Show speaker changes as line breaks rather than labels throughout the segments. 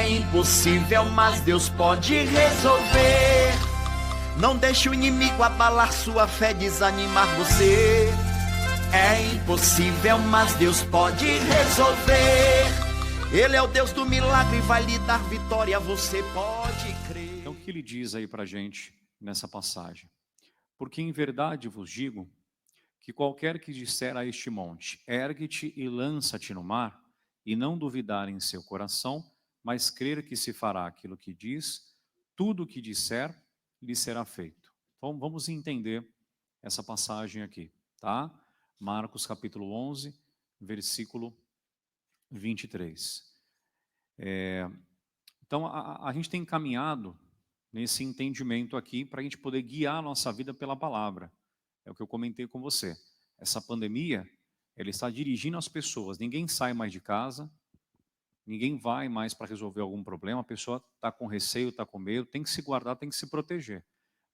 É impossível, mas Deus pode resolver. Não deixe o inimigo abalar sua fé, desanimar você. É impossível, mas Deus pode resolver. Ele é o Deus do milagre, vai lhe dar vitória, você pode crer.
Então o que ele diz aí para a gente nessa passagem? Porque em verdade vos digo que qualquer que disser a este monte, ergue-te e lança-te no mar, e não duvidar em seu coração, mas crer que se fará aquilo que diz, tudo o que disser lhe será feito. Então vamos entender essa passagem aqui, tá? Marcos capítulo 11, versículo 23. Então a gente tem caminhado nesse entendimento aqui para a gente poder guiar a nossa vida pela palavra. É o que eu comentei com você. Essa pandemia, ela está dirigindo as pessoas. Ninguém sai mais de casa, ninguém vai mais para resolver algum problema. A pessoa está com receio, está com medo, tem que se guardar, tem que se proteger.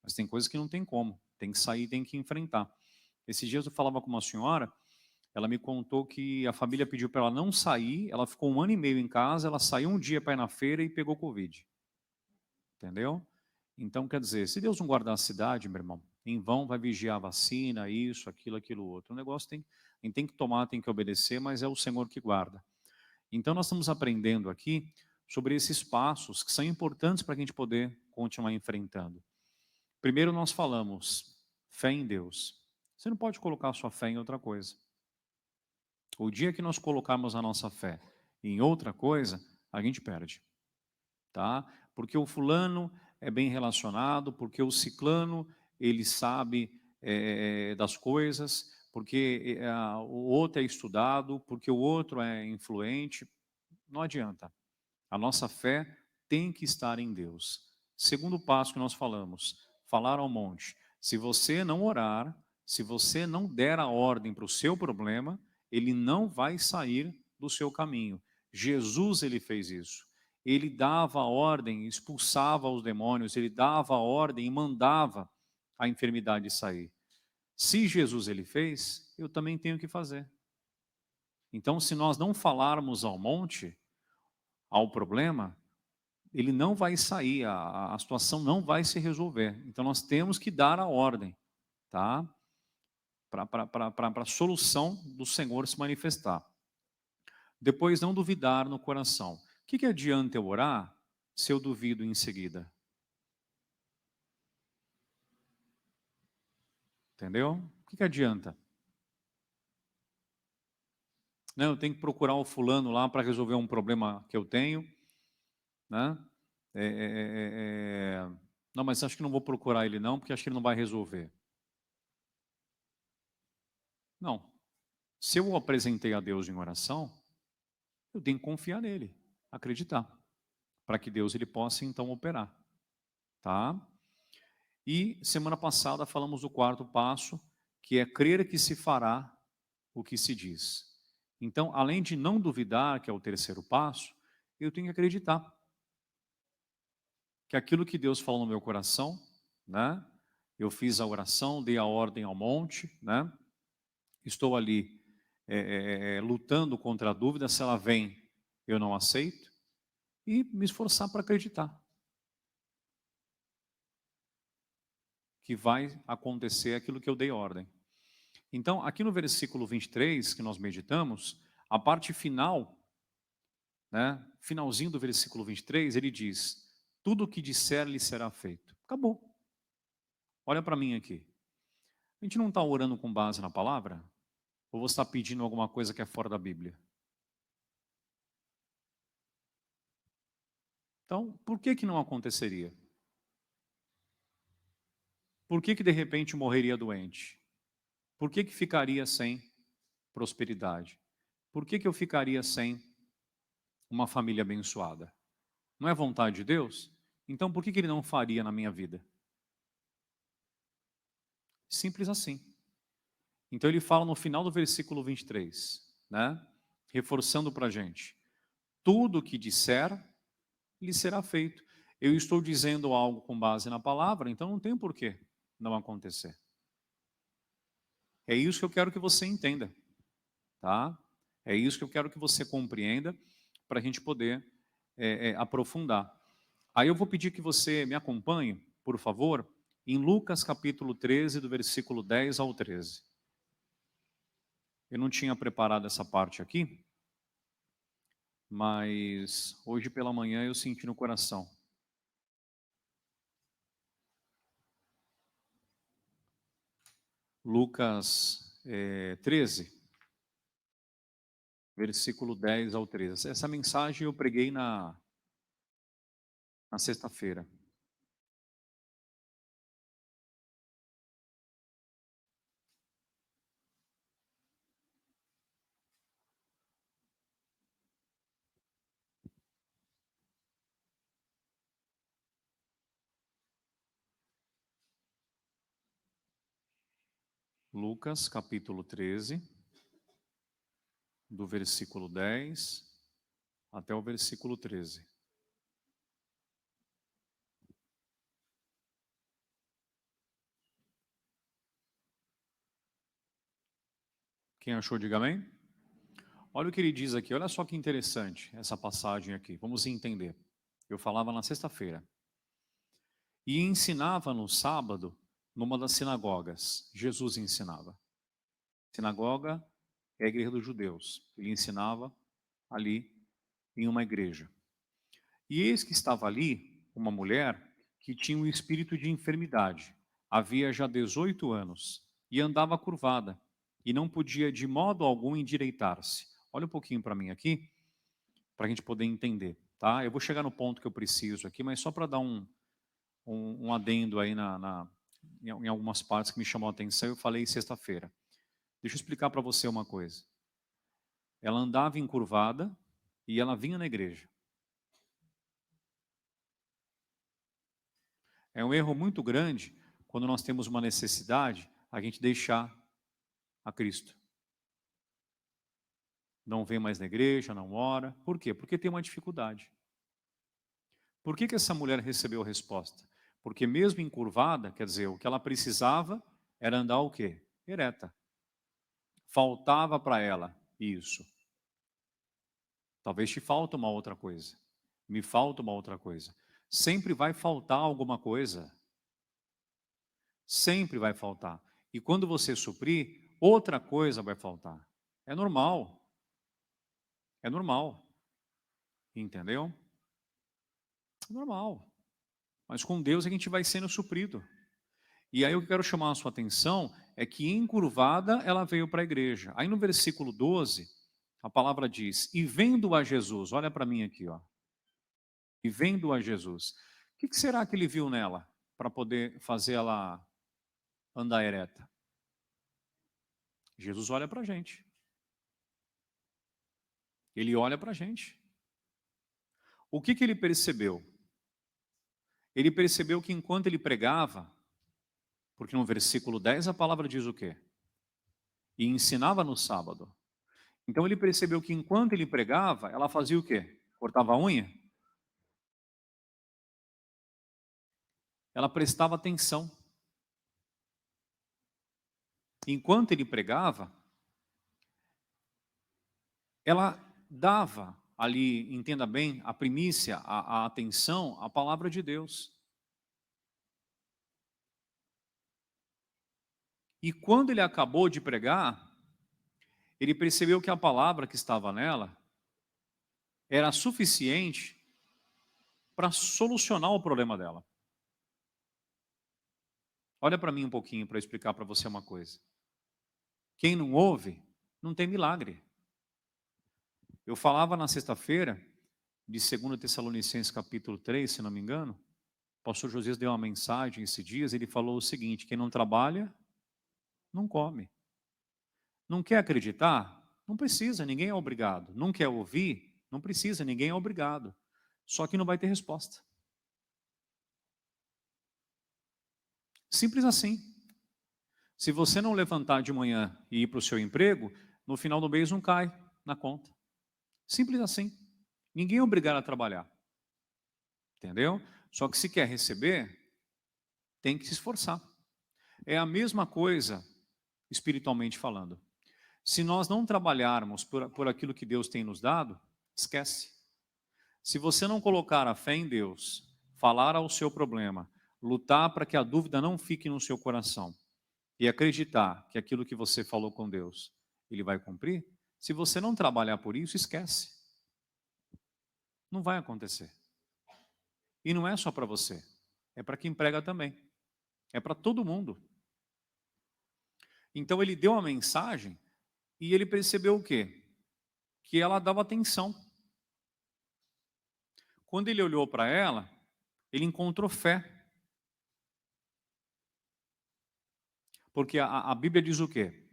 Mas tem coisas que não tem como. Tem que sair, tem que enfrentar. Esses dias eu falava com uma senhora, ela me contou que a família pediu para ela não sair, ela ficou 1 ano e meio em casa, ela saiu um dia para ir na feira e pegou Covid. Entendeu? Então, quer dizer, se Deus não guardar a cidade, meu irmão, em vão vai vigiar a vacina, isso, aquilo, outro. O negócio a gente tem que tomar, tem que obedecer, mas é o Senhor que guarda. Então, nós estamos aprendendo aqui sobre esses passos que são importantes para a gente poder continuar enfrentando. Primeiro, nós falamos fé em Deus. Você não pode colocar a sua fé em outra coisa. O dia que nós colocarmos a nossa fé em outra coisa, a gente perde. Tá? Porque o fulano é bem relacionado, porque o ciclano ele sabe das coisas, porque o outro é estudado, porque o outro é influente. Não adianta. A nossa fé tem que estar em Deus. Segundo passo que nós falamos, falar ao monte. Se você não orar, se você não der a ordem para o seu problema, ele não vai sair do seu caminho. Jesus, ele fez isso. Ele dava a ordem, expulsava os demônios, ele dava a ordem e mandava a enfermidade sair. Se Jesus ele fez, eu também tenho que fazer. Então, se nós não falarmos ao monte, ao problema, ele não vai sair, a situação não vai se resolver. Então, nós temos que dar a ordem, tá? Para a solução do Senhor se manifestar. Depois, não duvidar no coração. O que adianta eu orar se eu duvido em seguida? Entendeu? O que adianta? Não, eu tenho que procurar o fulano lá para resolver um problema que eu tenho, né? Não, mas acho que não vou procurar ele não, porque acho que ele não vai resolver. Não. Se eu o apresentei a Deus em oração, eu tenho que confiar nele, acreditar, para que Deus ele possa então operar, tá? E semana passada falamos do quarto passo, que é crer que se fará o que se diz. Então, além de não duvidar, que é o terceiro passo, eu tenho que acreditar que aquilo que Deus falou no meu coração, né? Eu fiz a oração, dei a ordem ao monte, né? Estou ali lutando contra a dúvida, se ela vem, eu não aceito, e me esforçar para acreditar que vai acontecer aquilo que eu dei ordem. Então, aqui no versículo 23, que nós meditamos, a parte final, né, finalzinho do versículo 23, ele diz, tudo o que disser lhe será feito. Acabou. Olha para mim aqui. A gente não está orando com base na palavra? Ou você está pedindo alguma coisa que é fora da Bíblia? Então, por que não aconteceria? Por que de repente morreria doente? Por que ficaria sem prosperidade? Por que eu ficaria sem uma família abençoada? Não é vontade de Deus? Então por que ele não faria na minha vida? Simples assim. Então ele fala no final do versículo 23, né? Reforçando para a gente. Tudo o que disser, lhe será feito. Eu estou dizendo algo com base na palavra, então não tem por que não acontecer. É isso que eu quero que você entenda, tá? É isso que eu quero que você compreenda para a gente poder aprofundar. Aí eu vou pedir que você me acompanhe, por favor, em Lucas capítulo 13, do versículo 10 ao 13. Eu não tinha preparado essa parte aqui, mas hoje pela manhã eu senti no coração. Lucas 13, versículo 10 ao 13. Essa mensagem eu preguei na sexta-feira. Lucas capítulo 13, do versículo 10 até o versículo 13. Quem achou, diga amém. Olha o que ele diz aqui, olha só que interessante essa passagem aqui, vamos entender. Eu falava na sexta-feira. E ensinava no sábado, numa das sinagogas. Jesus ensinava. Sinagoga é a igreja dos judeus. Ele ensinava ali em uma igreja. E eis que estava ali uma mulher que tinha um espírito de enfermidade. Havia já 18 anos e andava curvada e não podia de modo algum endireitar-se. Olha um pouquinho para mim aqui, para a gente poder entender, tá? Eu vou chegar no ponto que eu preciso aqui, mas só para dar um adendo aí em algumas partes que me chamou a atenção, eu falei sexta-feira. Deixa eu explicar para você uma coisa. Ela andava encurvada e ela vinha na igreja. É um erro muito grande quando nós temos uma necessidade, a gente deixar a Cristo. Não vem mais na igreja, não ora. Por quê? Porque tem uma dificuldade. Por que essa mulher recebeu a resposta? Porque mesmo encurvada, quer dizer, o que ela precisava era andar o quê? Ereta. Faltava para ela isso. Talvez te falta uma outra coisa. Me falta uma outra coisa. Sempre vai faltar alguma coisa. Sempre vai faltar. E quando você suprir, outra coisa vai faltar. É normal. É normal. Entendeu? É normal. Mas com Deus a gente vai sendo suprido. E aí o que eu quero chamar a sua atenção é que encurvada ela veio para a igreja. Aí no versículo 12, a palavra diz, e vendo a Jesus, olha para mim aqui, ó. E vendo a Jesus. O que será que ele viu nela para poder fazer ela andar ereta? Jesus olha para a gente. Ele olha para a gente. O que ele percebeu? Ele percebeu que enquanto ele pregava, porque no versículo 10 a palavra diz o quê? E ensinava no sábado. Então ele percebeu que enquanto ele pregava, ela fazia o quê? Cortava a unha? Ela prestava atenção. Enquanto ele pregava, ela dava ali, entenda bem, a primícia, a atenção à palavra de Deus. E quando ele acabou de pregar, ele percebeu que a palavra que estava nela era suficiente para solucionar o problema dela. Olha para mim um pouquinho para explicar para você uma coisa. Quem não ouve, não tem milagre. Eu falava na sexta-feira, de 2 Tessalonicenses capítulo 3, se não me engano, o pastor Josias deu uma mensagem esses dias, ele falou o seguinte, quem não trabalha, não come. Não quer acreditar? Não precisa, ninguém é obrigado. Não quer ouvir? Não precisa, ninguém é obrigado. Só que não vai ter resposta. Simples assim. Se você não levantar de manhã e ir para o seu emprego, no final do mês não cai na conta. Simples assim. Ninguém é obrigado a trabalhar. Entendeu? Só que se quer receber, tem que se esforçar. É a mesma coisa, espiritualmente falando. Se nós não trabalharmos por aquilo que Deus tem nos dado, esquece. Se você não colocar a fé em Deus, falar ao seu problema, lutar para que a dúvida não fique no seu coração e acreditar que aquilo que você falou com Deus, Ele vai cumprir, se você não trabalhar por isso, esquece. Não vai acontecer. E não é só para você, é para quem prega também. É para todo mundo. Então ele deu uma mensagem e ele percebeu o quê? Que ela dava atenção. Quando ele olhou para ela, ele encontrou fé. Porque a Bíblia diz o quê?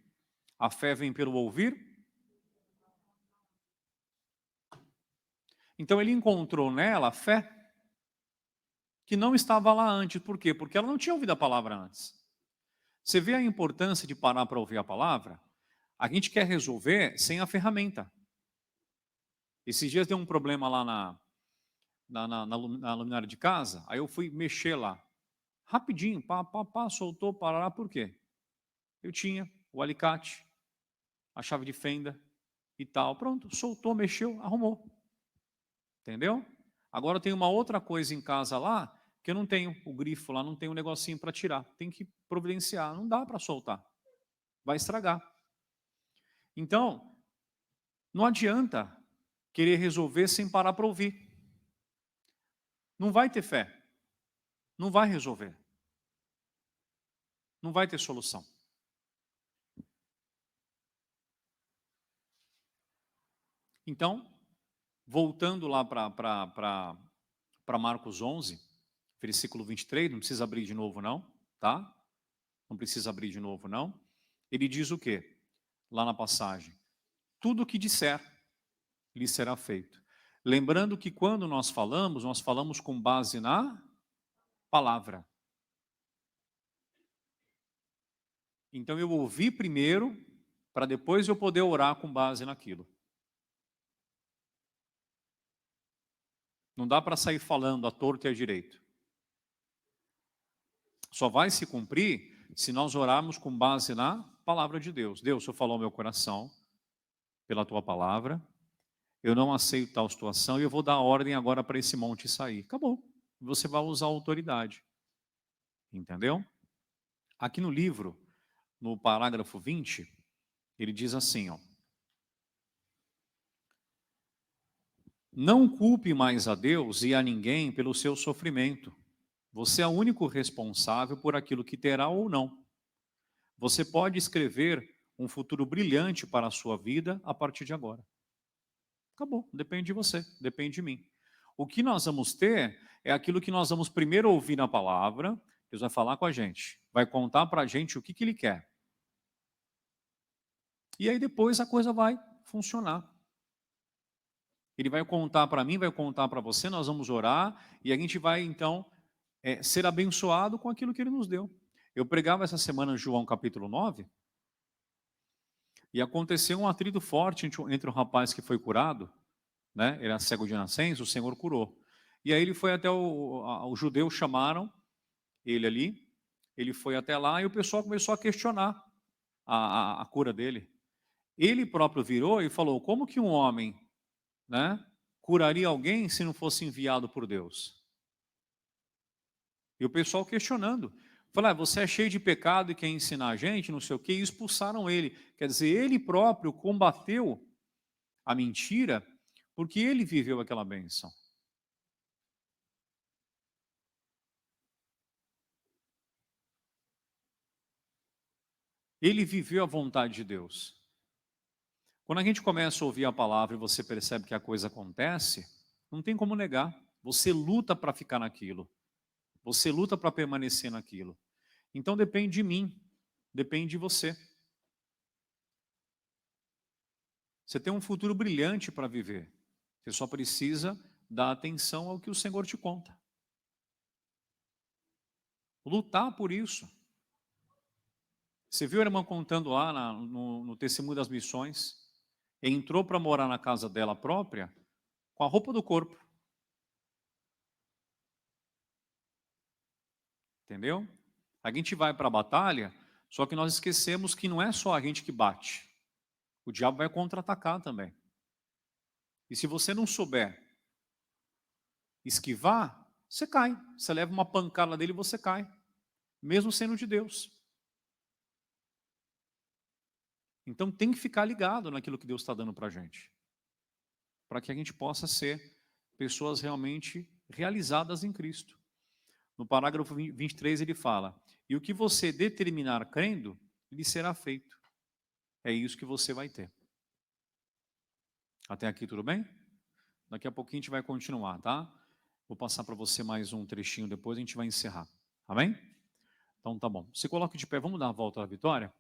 A fé vem pelo ouvir. Então ele encontrou nela fé que não estava lá antes. Por quê? Porque ela não tinha ouvido a palavra antes. Você vê a importância de parar para ouvir a palavra? A gente quer resolver sem a ferramenta. Esses dias deu um problema lá na luminária de casa, aí eu fui mexer lá. Rapidinho, soltou, parará, por quê? Eu tinha o alicate, a chave de fenda e tal. Pronto, soltou, mexeu, arrumou. Entendeu? Agora tem uma outra coisa em casa lá, que eu não tenho o grifo lá, não tenho um negocinho para tirar. Tem que providenciar, não dá para soltar. Vai estragar. Então, não adianta querer resolver sem parar para ouvir. Não vai ter fé. Não vai resolver. Não vai ter solução. Então, voltando lá para Marcos 11, versículo 23, não precisa abrir de novo não, tá? Não precisa abrir de novo não. Ele diz o quê? Lá na passagem. Tudo o que disser, lhe será feito. Lembrando que quando nós falamos com base na palavra. Então eu ouvi primeiro, para depois eu poder orar com base naquilo. Não dá para sair falando à torto e à direito. Só vai se cumprir se nós orarmos com base na palavra de Deus. Deus, o Senhor falou ao meu coração, pela tua palavra, eu não aceito tal situação e eu vou dar ordem agora para esse monte sair. Acabou. Você vai usar a autoridade. Entendeu? Aqui no livro, no parágrafo 20, ele diz assim, ó. Não culpe mais a Deus e a ninguém pelo seu sofrimento. Você é o único responsável por aquilo que terá ou não. Você pode escrever um futuro brilhante para a sua vida a partir de agora. Acabou, depende de você, depende de mim. O que nós vamos ter é aquilo que nós vamos primeiro ouvir na palavra, Deus vai falar com a gente, vai contar para a gente o que Ele quer. E aí depois a coisa vai funcionar. Ele vai contar para mim, vai contar para você, nós vamos orar e a gente vai então ser abençoado com aquilo que Ele nos deu. Eu pregava essa semana João capítulo 9 e aconteceu um atrito forte entre um rapaz que foi curado, né? Ele era cego de nascença, o Senhor curou. E aí ele foi até os judeus chamaram ele ali, ele foi até lá e o pessoal começou a questionar a cura dele. Ele próprio virou e falou, como que um homem, né, curaria alguém se não fosse enviado por Deus? E o pessoal questionando. Falou, você é cheio de pecado e quer ensinar a gente, não sei o quê, e expulsaram ele. Quer dizer, ele próprio combateu a mentira porque ele viveu aquela bênção. Ele viveu a vontade de Deus. Quando a gente começa a ouvir a palavra e você percebe que a coisa acontece, não tem como negar. Você luta para ficar naquilo. Você luta para permanecer naquilo. Então depende de mim, depende de você. Você tem um futuro brilhante para viver. Você só precisa dar atenção ao que o Senhor te conta. Lutar por isso. Você viu a irmã contando lá no Testemunho das Missões? Entrou para morar na casa dela própria com a roupa do corpo. Entendeu? A gente vai para a batalha, só que nós esquecemos que não é só a gente que bate. O diabo vai contra-atacar também. E se você não souber esquivar, você cai. Você leva uma pancada dele e você cai. Mesmo sendo de Deus. Então tem que ficar ligado naquilo que Deus está dando para a gente. Para que a gente possa ser pessoas realmente realizadas em Cristo. No parágrafo 23 ele fala, e o que você determinar crendo, lhe será feito. É isso que você vai ter. Até aqui tudo bem? Daqui a pouquinho a gente vai continuar, tá? Vou passar para você mais um trechinho depois, a gente vai encerrar. Amém? Então tá bom. Se coloque de pé, vamos dar a volta à vitória?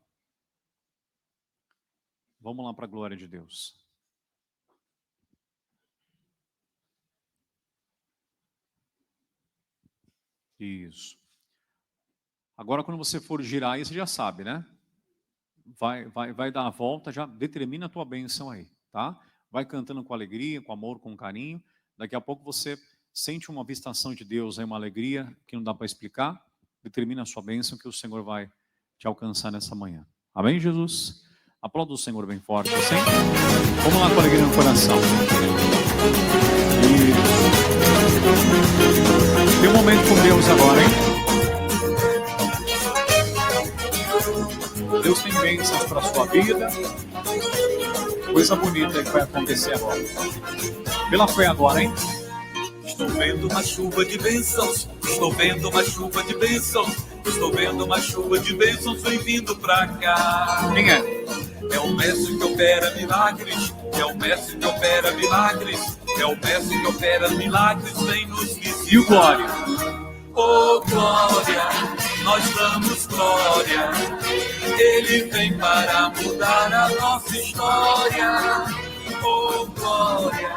Vamos lá para a glória de Deus. Isso. Agora quando você for girar aí, você já sabe, né? Vai dar a volta, já determina a tua bênção aí, tá? Vai cantando com alegria, com amor, com carinho. Daqui a pouco você sente uma visitação de Deus, aí, uma alegria que não dá para explicar. Determina a sua bênção que o Senhor vai te alcançar nessa manhã. Amém, Jesus? Aplauda o Senhor bem forte, assim. Vamos lá com alegria no coração. Tem um momento com Deus agora, hein? Deus tem bênçãos para a sua vida. Coisa bonita que vai acontecer agora. Pela fé agora, hein?
Estou vendo uma chuva de bênçãos. Estou vendo uma chuva de bênçãos. Estou vendo uma chuva de bênçãos. Vem vindo pra cá.
Quem é?
É o mestre que opera milagres. É o mestre que opera milagres. É o mestre que opera milagres. Vem nos visitar.
E o glória?
Oh, glória, nós damos glória. Ele vem para mudar a nossa história. Oh, glória,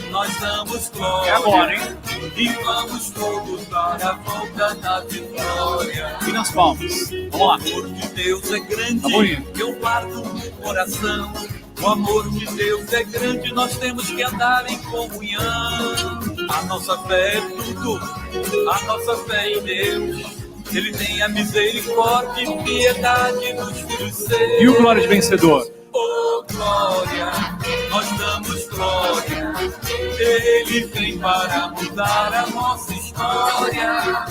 nós damos glória.
É agora, hein?
E vamos todos dar a volta na vitória.
E nas palmas. Vamos lá.
O amor de Deus é grande,
Tá bonito.
eu guardo no coração. O amor de Deus é grande, nós temos que andar em comunhão. A nossa fé é tudo, a nossa fé em Deus. Ele tem a misericórdia e piedade dos filhos seus.
E o glória de vencedor?
Oh, glória, nós damos glória. Ele vem para mudar a nossa história.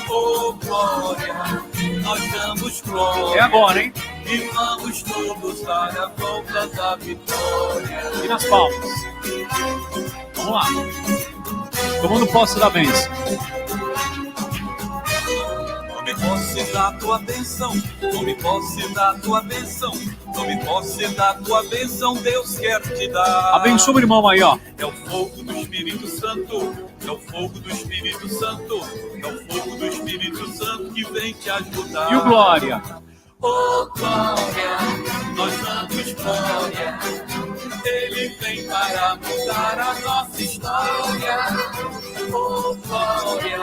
Oh, glória, nós damos glória.
É agora, hein?
E vamos todos dar a volta da vitória.
E nas palmas. Vamos lá. Tomando posse da bênção.
Tome posse da tua bênção. Tome posse da tua bênção. Tome posse da tua bênção. Deus quer te dar.
Abençoa o irmão aí, ó.
É o fogo do Espírito Santo. É o fogo do Espírito Santo. É o fogo do Espírito Santo que vem te ajudar.
E o glória?
Oh, glória, nós damos glória. Ele vem para mudar a nossa história. Oh, glória,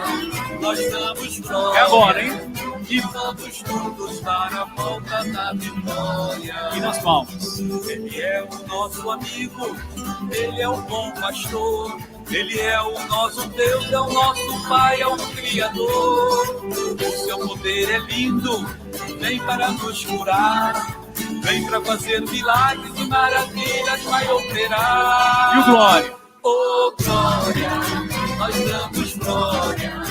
nós damos glória.
É agora, hein?
E vamos todos dar a volta na vitória.
E nas palmas.
Ele é o nosso amigo, ele é o bom pastor. Ele é o nosso Deus, é o nosso Pai, é o Criador. O seu poder é lindo, vem para nos curar. Vem para fazer milagres e maravilhas, vai operar.
E o glória?
Oh, glória, nós damos glória.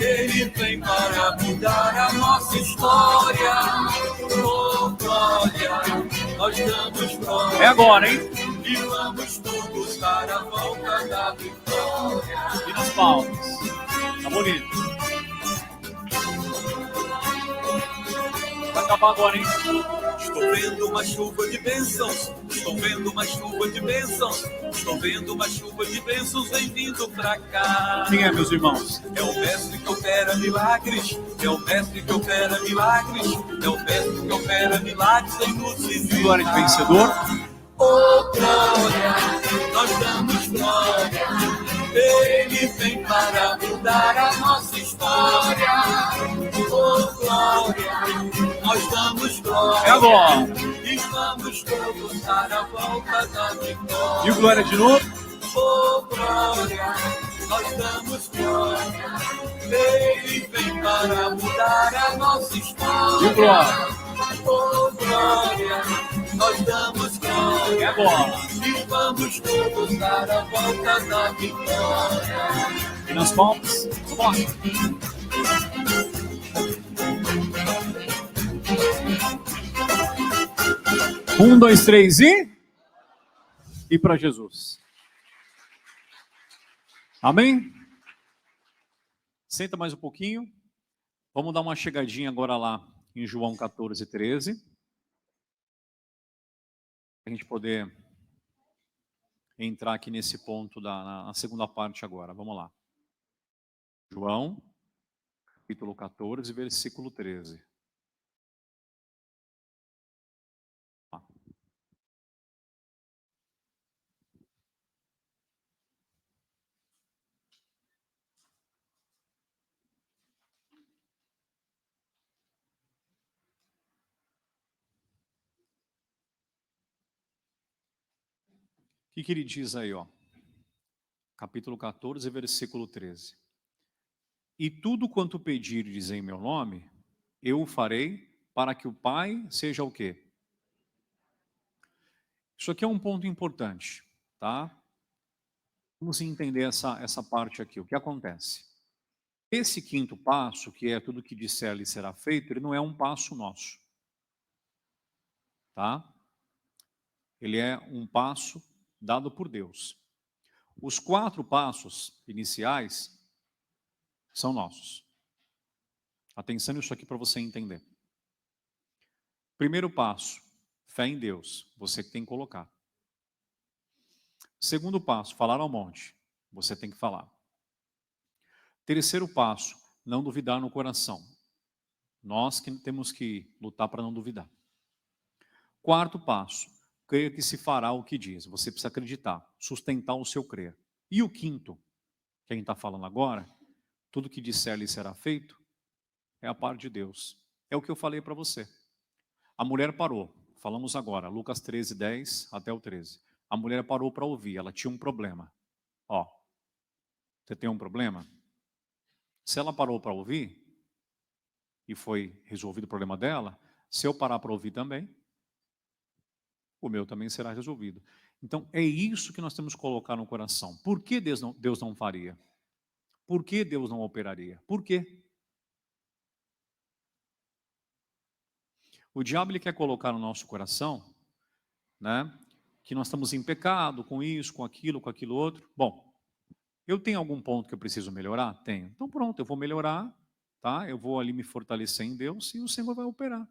Ele vem para mudar a nossa história. Oh, glória, nós damos glória.
É agora, hein?
E vamos todos dar a volta da vitória.
E nas palmas. Tá bonito. Vai acabar agora, hein?
Estou vendo uma chuva de bênçãos. Estou vendo uma chuva de bênçãos. Estou vendo uma chuva de bênçãos. Vem vindo pra cá.
Quem é, meus irmãos?
É o mestre que opera milagres. É o mestre que opera milagres. É o mestre que opera milagres. Vem nos visitar.
Glória de vencedor?
Oh, glória, nós damos glória. Ele vem para mudar a nossa história. Oh, glória, nós damos glória.
É agora.
E vamos todos dar a volta da vitória.
E o glória de novo?
Oh, glória, nós damos glória. Ele vem para mudar a nossa história.
E o glória?
Oh, glória, nós damos glória.
É agora.
E vamos todos dar a volta da vitória.
E nas palmas, bora! 1, 2, 3 e para Jesus. Amém? Senta mais um pouquinho. Vamos dar uma chegadinha agora lá em João 14, 13. Para a gente poder entrar aqui nesse ponto na segunda parte agora. Vamos lá. João, capítulo 14, versículo 13. O que ele diz aí, ó? Capítulo 14, versículo 13. E tudo quanto pedirdes em meu nome, eu o farei, para que o Pai seja o quê? Isso aqui é um ponto importante, tá? Vamos entender essa parte aqui. O que acontece? Esse quinto passo, que é tudo que disser lhe será feito, ele não é um passo nosso, tá? Ele é um passo dado por Deus. Os 4 passos iniciais são nossos. Atenção nisso aqui para você entender. Primeiro passo, fé em Deus, você que tem que colocar. Segundo passo, falar ao monte, você tem que falar. Terceiro passo, não duvidar no coração. Nós que temos que lutar para não duvidar. Quarto passo, creia que se fará o que diz. Você precisa acreditar, sustentar o seu crer. E o quinto, que a gente está falando agora, tudo que disser lhe será feito, é a parte de Deus. É o que eu falei para você. A mulher parou, falamos agora, Lucas 13, 10 até o 13. A mulher parou para ouvir, ela tinha um problema. Ó, você tem um problema? Se ela parou para ouvir, e foi resolvido o problema dela, se eu parar para ouvir também, o meu também será resolvido. Então, é isso que nós temos que colocar no coração. Por que Deus não faria? Por que Deus não operaria? Por quê? O diabo ele quer colocar no nosso coração, né, que nós estamos em pecado com isso, com aquilo outro. Bom, eu tenho algum ponto que eu preciso melhorar? Tenho. Então pronto, eu vou melhorar, tá? Eu vou ali me fortalecer em Deus e o Senhor vai operar.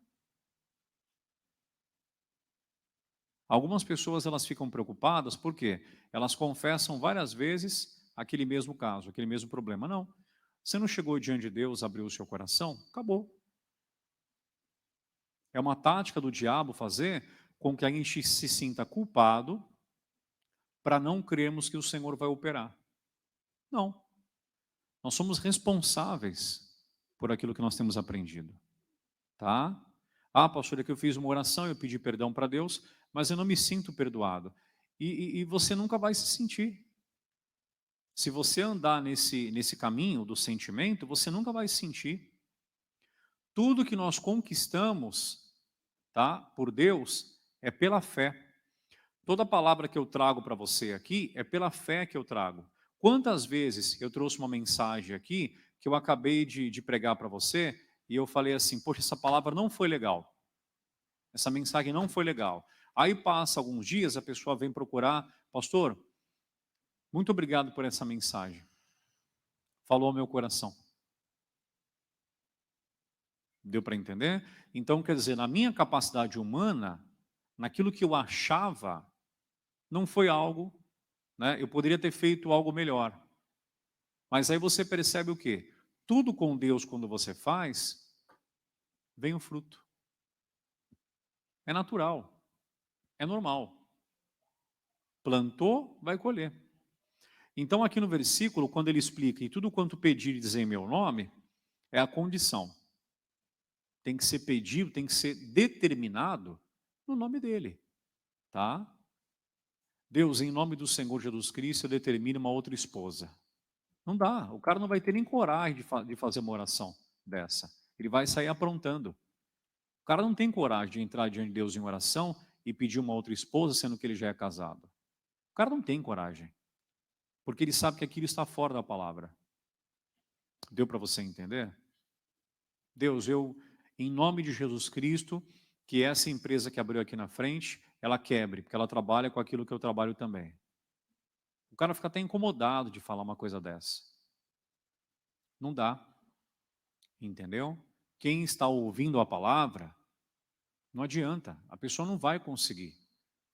Algumas pessoas elas ficam preocupadas porque elas confessam várias vezes aquele mesmo caso, aquele mesmo problema. Não, você não chegou diante de Deus, abriu o seu coração, acabou. É uma tática do diabo fazer com que a gente se sinta culpado para não crermos que o Senhor vai operar. Não. Nós somos responsáveis por aquilo que nós temos aprendido. Tá? Ah, pastor, é que eu fiz uma oração, eu pedi perdão para Deus, mas eu não me sinto perdoado. E você nunca vai se sentir. Se você andar nesse caminho do sentimento, você nunca vai se sentir. Tudo que nós conquistamos, tá, por Deus, é pela fé. Toda palavra que eu trago para você aqui é pela fé que eu trago. Quantas vezes eu trouxe uma mensagem aqui que eu acabei de pregar para você e eu falei assim, poxa, essa palavra não foi legal. Essa mensagem não foi legal. Aí passa alguns dias, a pessoa vem procurar, pastor, muito obrigado por essa mensagem. Falou ao meu coração. Deu para entender? Então, quer dizer, na minha capacidade humana, naquilo que eu achava, não foi algo, né? Eu poderia ter feito algo melhor. Mas aí você percebe o quê? Tudo com Deus, quando você faz, vem o fruto. É natural. É normal. Plantou, vai colher. Então, aqui no versículo, quando ele explica, e tudo quanto pedires em meu nome, é a condição. Tem que ser pedido, tem que ser determinado no nome dele. Tá? Deus, em nome do Senhor Jesus Cristo, eu determino uma outra esposa. Não dá, o cara não vai ter nem coragem de fazer uma oração dessa. Ele vai sair aprontando. O cara não tem coragem de entrar diante de Deus em oração e pedir uma outra esposa, sendo que ele já é casado. cara não tem coragem, porque ele sabe que aquilo está fora da palavra. Deu para você entender? Deus, em nome de Jesus Cristo, que essa empresa que abriu aqui na frente, ela quebre, porque ela trabalha com aquilo que eu trabalho também. O cara fica até incomodado de falar uma coisa dessa. Não dá. Entendeu? Quem está ouvindo a palavra, não adianta. A pessoa não vai conseguir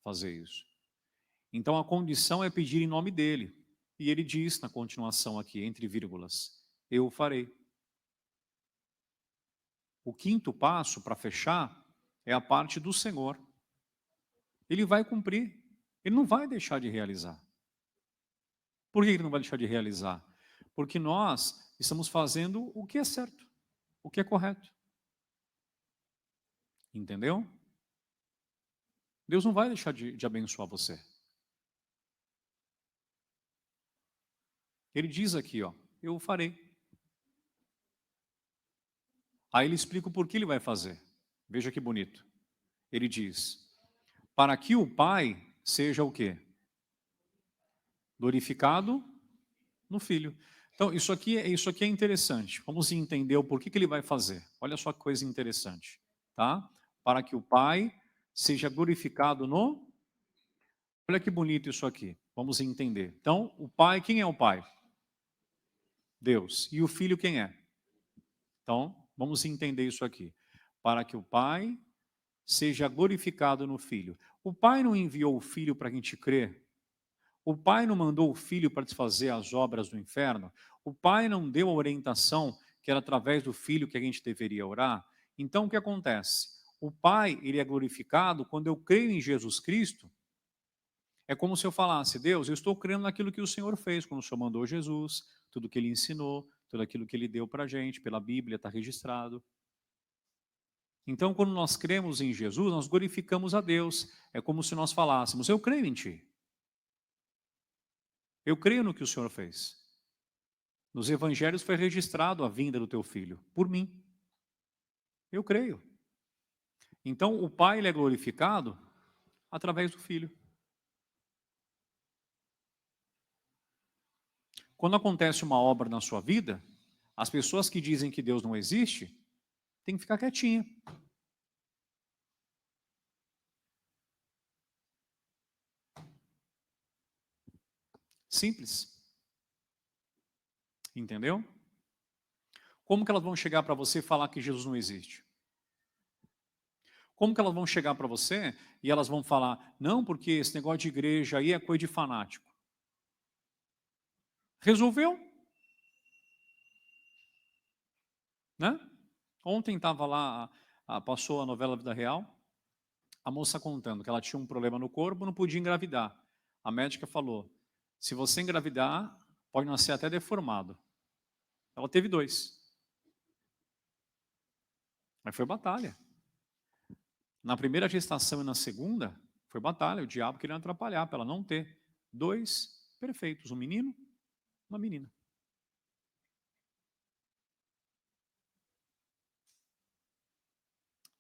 fazer isso. Então a condição é pedir em nome dele. E ele diz na continuação aqui, entre vírgulas, eu farei. O quinto passo para fechar é a parte do Senhor. Ele vai cumprir. Ele não vai deixar de realizar. Por que ele não vai deixar de realizar? Porque nós estamos fazendo o que é certo, o que é correto. Entendeu? Deus não vai deixar de abençoar você. Ele diz aqui, ó, eu farei. Aí ele explica o porquê ele vai fazer. Veja que bonito. Ele diz, para que o Pai seja o quê? Glorificado no Filho. Então, isso aqui é interessante. Vamos entender o porquê que ele vai fazer. Olha só que coisa interessante. Tá? Para que o Pai seja glorificado no... Olha que bonito isso aqui. Vamos entender. Então, o Pai, quem é o Pai? Deus. E o Filho quem é? Então, vamos entender isso aqui. Para que o Pai seja glorificado no Filho. O Pai não enviou o Filho para a gente crer? O Pai não mandou o Filho para desfazer as obras do inferno? O Pai não deu a orientação que era através do Filho que a gente deveria orar? Então, o que acontece? O Pai, ele é glorificado quando eu creio em Jesus Cristo. É como se eu falasse, Deus, eu estou crendo naquilo que o Senhor fez, quando o Senhor mandou Jesus, tudo que Ele ensinou, tudo aquilo que Ele deu para a gente, pela Bíblia, está registrado. Então, quando nós cremos em Jesus, nós glorificamos a Deus. É como se nós falássemos, eu creio em Ti. Eu creio no que o Senhor fez. Nos evangelhos foi registrado a vinda do Teu Filho, por mim. Eu creio. Então, o Pai ele é glorificado através do Filho. Quando acontece uma obra na sua vida, as pessoas que dizem que Deus não existe, tem que ficar quietinha. Simples. Entendeu? Como que elas vão chegar para você e falar que Jesus não existe? Como que elas vão chegar para você e elas vão falar, não, porque esse negócio de igreja aí é coisa de fanático. Resolveu? Né? Ontem estava lá, passou a novela Vida Real, a moça contando que ela tinha um problema no corpo, não podia engravidar. A médica falou, se você engravidar, pode nascer até deformado. Ela teve 2. Mas foi batalha. Na primeira gestação e na segunda, foi batalha. O diabo queria atrapalhar para ela não ter 2 perfeitos, um menino, uma menina.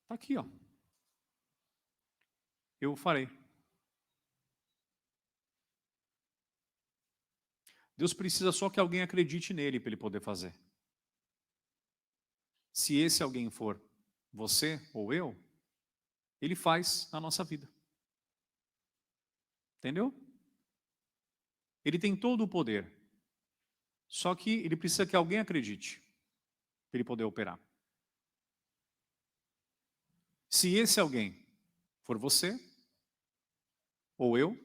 Está aqui, ó. Eu farei. Deus precisa só que alguém acredite nele para ele poder fazer. Se esse alguém for você ou eu, ele faz na nossa vida. Entendeu? Ele tem todo o poder. Só que ele precisa que alguém acredite para ele poder operar. Se esse alguém for você ou eu,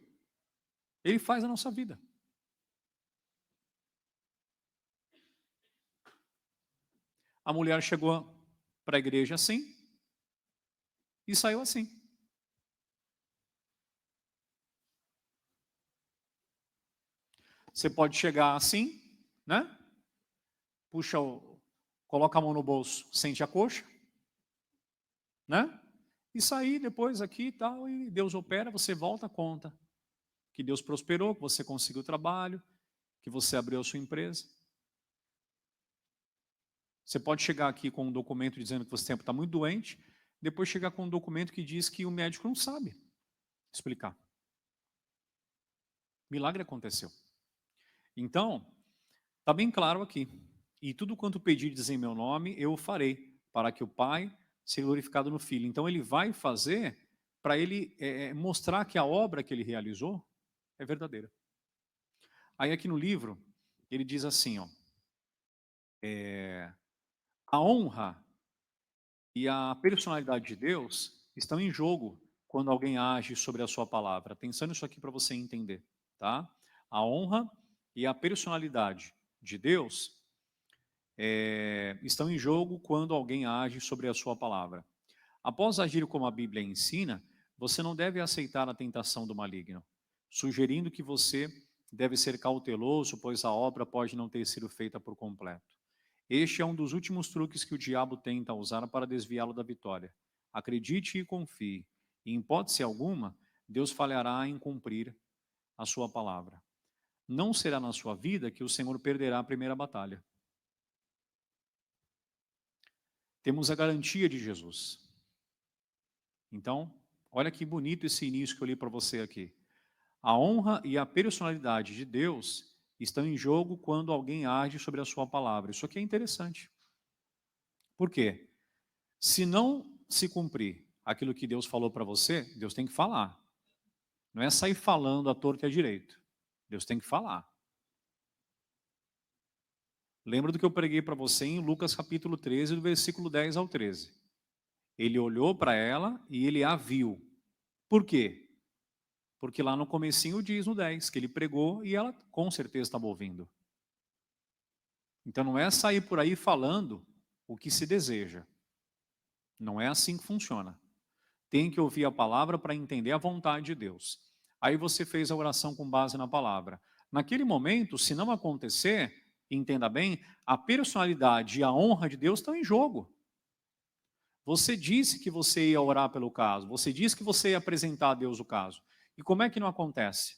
ele faz a nossa vida. A mulher chegou para a igreja assim e saiu assim. Você pode chegar assim, né? Coloca a mão no bolso, sente a coxa, né? E sair depois aqui e tal, e Deus opera, você volta a conta. Que Deus prosperou, que você conseguiu trabalho, que você abriu a sua empresa. Você pode chegar aqui com um documento dizendo que você está muito doente, depois chegar com um documento que diz que o médico não sabe explicar. Milagre aconteceu. Então, está bem claro aqui. E tudo quanto pedirdes em meu nome, eu o farei, para que o Pai seja glorificado no Filho. Então, ele vai fazer para ele mostrar que a obra que ele realizou é verdadeira. Aí aqui no livro, ele diz assim, ó, a honra e a personalidade de Deus estão em jogo quando alguém age sobre a sua palavra. Atenção nisso aqui para você entender, tá? A honra e a personalidade de Deus estão em jogo quando alguém age sobre a sua palavra. Após agir como a Bíblia ensina, você não deve aceitar a tentação do maligno, sugerindo que você deve ser cauteloso, pois a obra pode não ter sido feita por completo. Este é um dos últimos truques que o diabo tenta usar para desviá-lo da vitória. Acredite e confie. Em hipótese alguma, Deus falhará em cumprir a sua palavra. Não será na sua vida que o Senhor perderá a primeira batalha. Temos a garantia de Jesus. Então, olha que bonito esse início que eu li para você aqui. A honra e a personalidade de Deus estão em jogo quando alguém age sobre a sua palavra. Isso aqui é interessante. Por quê? Se não se cumprir aquilo que Deus falou para você, Deus tem que falar. Não é sair falando à torta e à direita. Deus tem que falar. Lembra do que eu preguei para você em Lucas capítulo 13, do versículo 10 ao 13. Ele olhou para ela e ele a viu. Por quê? Porque lá no comecinho diz no 10 que ele pregou e ela com certeza estava ouvindo. Então não é sair por aí falando o que se deseja. Não é assim que funciona. Tem que ouvir a palavra para entender a vontade de Deus. Aí você fez a oração com base na palavra. Naquele momento, se não acontecer, entenda bem, a personalidade e a honra de Deus estão em jogo. Você disse que você ia orar pelo caso. Você disse que você ia apresentar a Deus o caso. E como é que não acontece?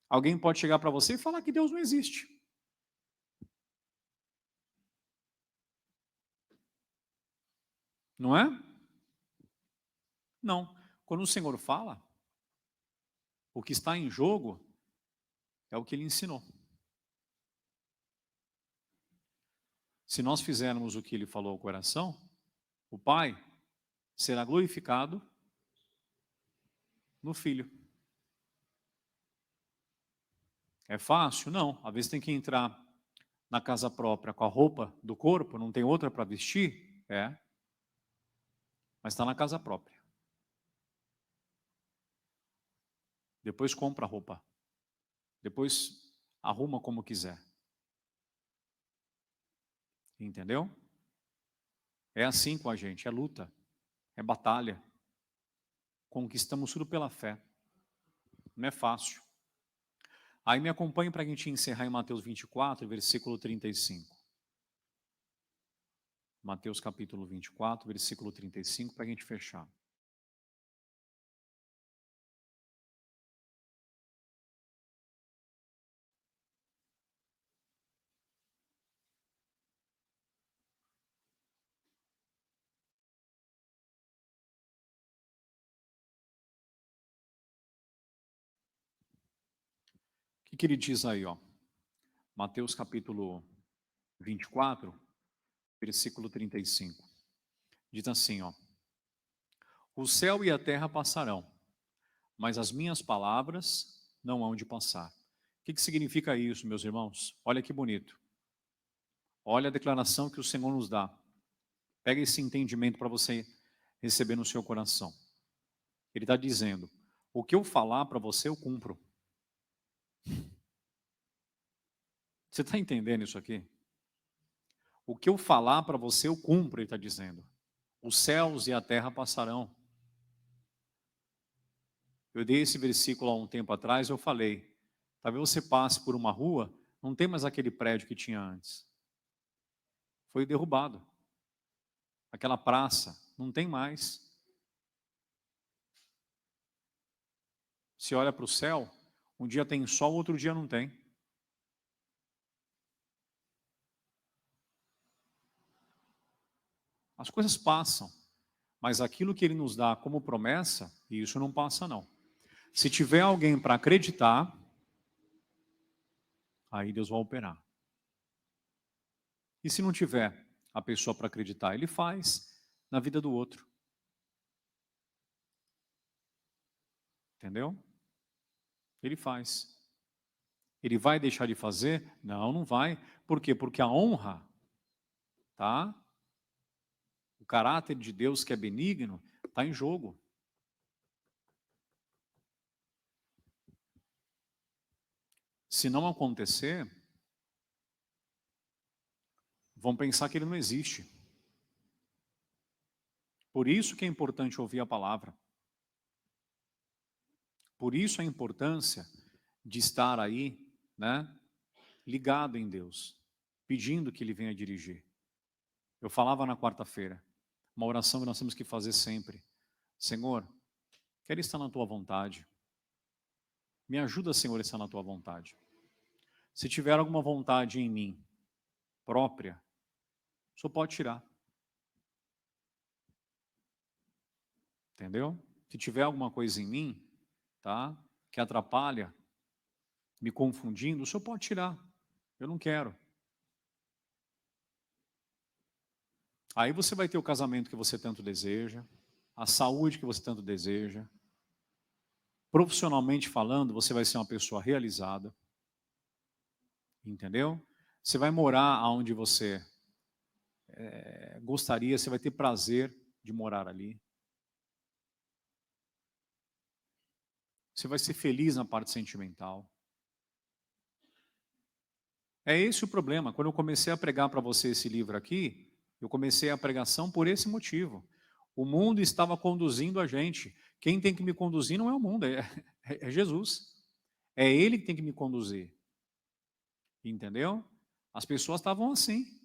Alguém pode chegar para você e falar que Deus não existe. Não é? Não. Quando o Senhor fala, o que está em jogo é o que Ele ensinou. Se nós fizermos o que Ele falou ao coração, o Pai será glorificado no Filho. É fácil? Não. Às vezes tem que entrar na casa própria com a roupa do corpo, não tem outra para vestir? É. Mas está na casa própria. Depois compra a roupa. Depois arruma como quiser. Entendeu? É assim com a gente, é luta, é batalha. Conquistamos tudo pela fé. Não é fácil. Aí me acompanhe para a gente encerrar em Mateus 24, versículo 35. Mateus capítulo 24, versículo 35, para a gente fechar. O que ele diz aí, ó? Mateus capítulo 24, versículo 35. Diz assim, ó: o céu e a terra passarão, mas as minhas palavras não hão de passar. O que significa isso, meus irmãos? Olha que bonito. Olha a declaração que o Senhor nos dá. Pega esse entendimento para você receber no seu coração. Ele está dizendo, o que eu falar para você, eu cumpro. Você está entendendo isso aqui? O que eu falar para você, eu cumpro, ele está dizendo. Os céus e a terra passarão. Eu dei esse versículo há um tempo atrás, eu falei, talvez você passe por uma rua, não tem mais aquele prédio que tinha antes. Foi derrubado. Aquela praça, não tem mais. Se olha para o céu, um dia tem sol, outro dia não tem. As coisas passam, mas aquilo que Ele nos dá como promessa, isso não passa não. Se tiver alguém para acreditar, Aí Deus vai operar. E se não tiver a pessoa para acreditar, ele faz na vida do outro. Entendeu? Ele faz. Ele vai deixar de fazer? Não, não vai. Por quê? Porque a honra, tá? O caráter de Deus que é benigno está em jogo. Se não acontecer, vão pensar que ele não existe. Por isso que é importante ouvir a palavra. Por isso a importância de estar aí, né, ligado em Deus, pedindo que Ele venha dirigir. Eu falava na quarta-feira, uma oração que nós temos que fazer sempre. Senhor, quero estar na Tua vontade. Me ajuda, Senhor, a estar na Tua vontade. Se tiver alguma vontade em mim, própria, o Senhor pode tirar. Entendeu? Se tiver alguma coisa em mim, tá, que atrapalha, me confundindo, o Senhor pode tirar. Eu não quero. Aí você vai ter o casamento que você tanto deseja, a saúde que você tanto deseja. Profissionalmente falando, você vai ser uma pessoa realizada. Entendeu? Você vai morar onde você gostaria, você vai ter prazer de morar ali. Você vai ser feliz na parte sentimental. É esse o problema. Quando eu comecei a pregar para você esse livro aqui, eu comecei a pregação por esse motivo. O mundo estava conduzindo a gente. Quem tem que me conduzir não é o mundo, é Jesus. É Ele que tem que me conduzir. Entendeu? As pessoas estavam assim,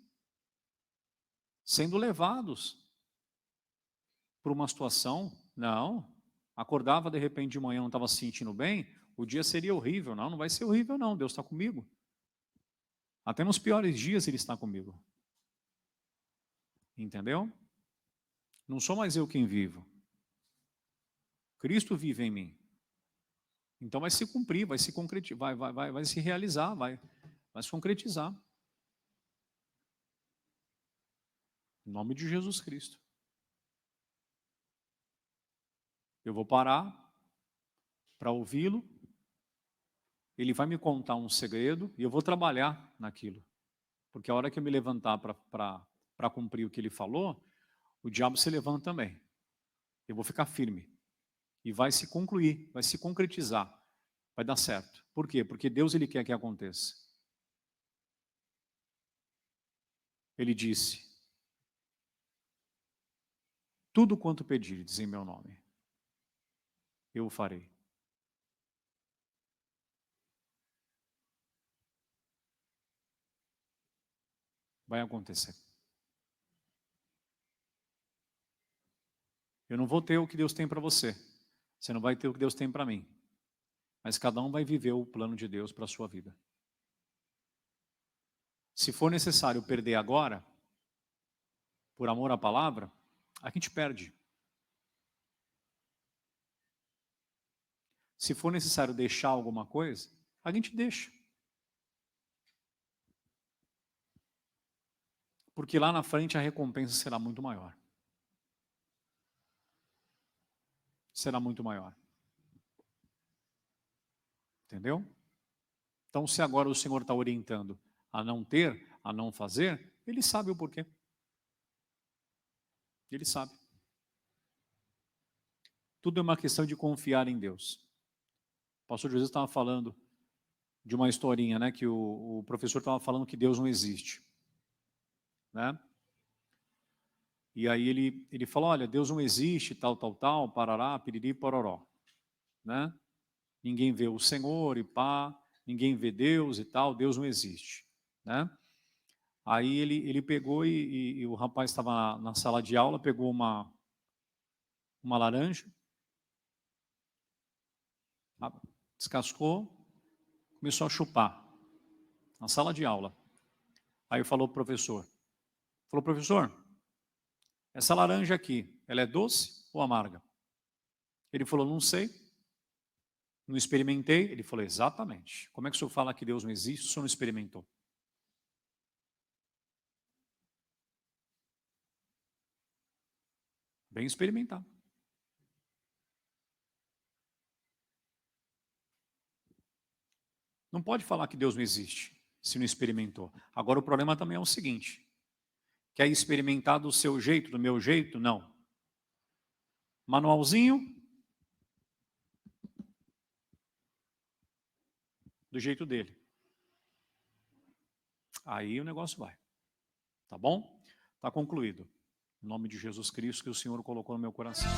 sendo levados por uma situação. Não, acordava de repente de manhã, não estava se sentindo bem, o dia seria horrível. Não, não vai ser horrível não, Deus está comigo. Até nos piores dias Ele está comigo. Entendeu? Não sou mais eu quem vivo. Cristo vive em mim. Então vai se cumprir, vai se concretizar, vai se realizar, vai se concretizar. Em nome de Jesus Cristo. Eu vou parar para ouvi-lo. Ele vai me contar um segredo e eu vou trabalhar naquilo. Porque a hora que eu me levantar para cumprir o que ele falou, o diabo se levanta também. Eu vou ficar firme. E vai se concluir, vai se concretizar. Vai dar certo. Por quê? Porque Deus Ele quer que aconteça. Ele disse: tudo quanto pedirdes em meu nome, eu o farei. Vai acontecer. Eu não vou ter o que Deus tem para você. Você não vai ter o que Deus tem para mim. Mas cada um vai viver o plano de Deus para a sua vida. Se for necessário perder agora, por amor à palavra, a gente perde. Se for necessário deixar alguma coisa, a gente deixa. Porque lá na frente a recompensa será muito maior. Será muito maior. Entendeu? Então, se agora o Senhor está orientando a não ter, a não fazer, Ele sabe o porquê. Ele sabe. Tudo é uma questão de confiar em Deus. O pastor Jesus estava falando de uma historinha, né, que o professor estava falando que Deus não existe. Né? E aí ele falou, olha, Deus não existe, tal, parará, piriri, pororó. Né? Ninguém vê o Senhor e pá, ninguém vê Deus e tal, Deus não existe. Né? Aí ele pegou e o rapaz estava na sala de aula, pegou uma laranja, descascou, começou a chupar, na sala de aula. Aí falou para o professor, essa laranja aqui, ela é doce ou amarga? Ele falou, não sei. Não experimentei? Ele falou, exatamente. Como é que o senhor fala que Deus não existe se o senhor não experimentou? Bem experimentar. Não pode falar que Deus não existe se não experimentou. Agora o problema também é o seguinte, quer experimentar do seu jeito, do meu jeito? Não. Manualzinho, do jeito dele. Aí o negócio vai. Tá bom? Tá concluído. Em nome de Jesus Cristo que o Senhor colocou no meu coração.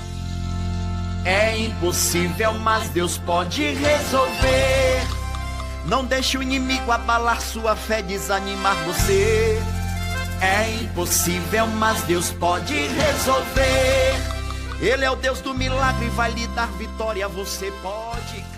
É impossível, mas Deus pode resolver. Não deixe o inimigo abalar sua fé, desanimar você. É impossível, mas Deus pode resolver. Ele é o Deus do milagre, vai lhe dar vitória, você pode